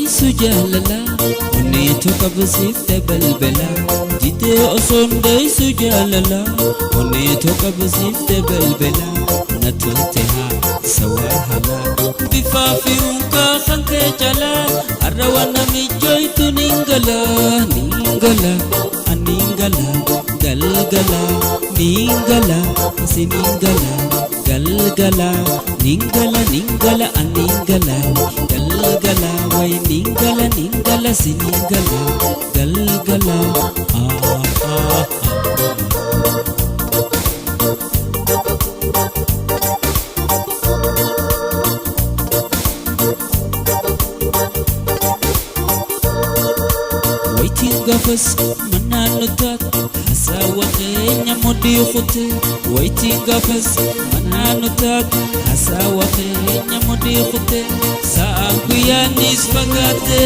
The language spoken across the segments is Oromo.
sujalala Oneto kabsif tebelbela Jite osondai sujalala Oneto kabsif tebelbela Natoteha sawahala Bifafi unka khanke jala Arrawana mijoy tu ningala Ningala aningala Galgala ningala siningala Galgala ningala ningala aningala Galgala way ningala ningala siningala Galgala Waiting gafas mananutat hasawa kenya modi khute Waiting gafas mananutat hasawa kenya modi khute Saa kuyanis pagate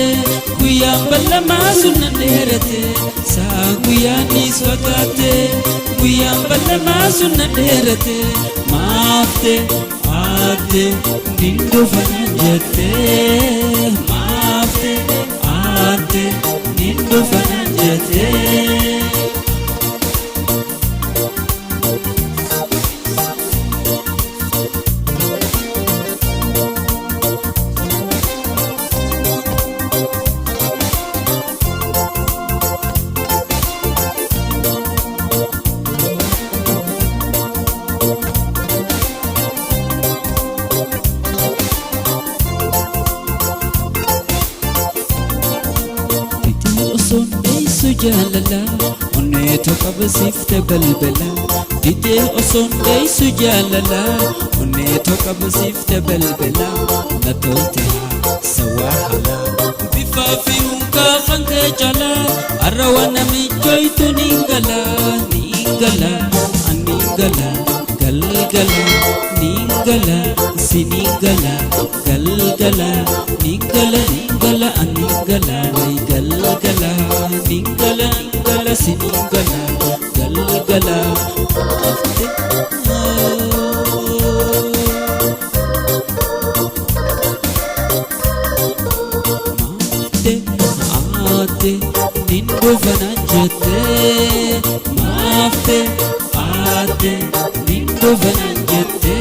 kuyambala masuna derate Saa kuyanis pagate kuyambala masuna derate Maafte aate nindu fanajate Maafte aate nindu fanajate Osondai sujalala Oneto kabsif tebelbela Dite osondai sujalala Oneto kabsif tebelbela Natoteha sawahala Bifafi unka khanke jala Arrawana mijoy tu ningala Ningala aningala Galgala ningala siningala Galgala ningala ningala aningala way Galgala ningala ningala siningala Galgala Maafte aate nindu vanajate Maafte aate nindu vanajate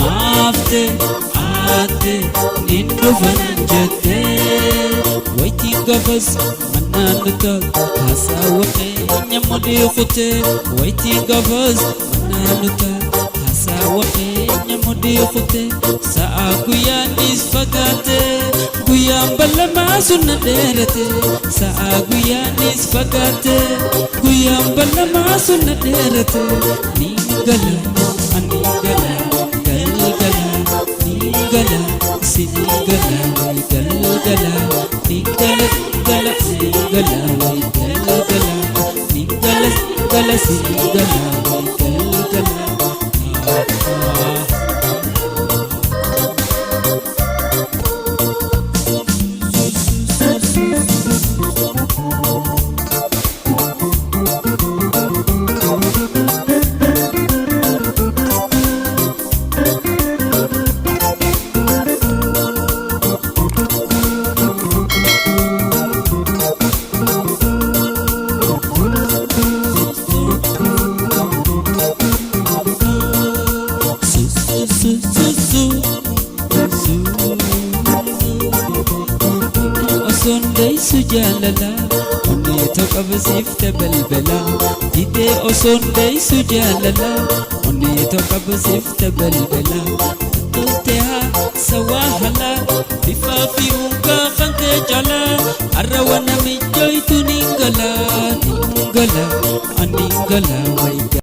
Maafte aate nindu vanajate Waiting gafas mananutat hasawa kenya modi khute Waiting gafas mananutat hasawa kenya modi khute Saa kuyanis pagate kuyambala masuna derate Saa kuyanis pagate kuyambala masuna derate Ningala aningala galgala ningala siningala way galgala ningala ningala siningala way galgala ningala ningala siningala way galgala Osondai sujalala Oneto kabsif tebelbela Dite osondai sujalala Oneto kabsif tebelbela Natoteha sawahala Bifafi unka khanke jala Arrawana mijoy tu ningala Ningala aningala way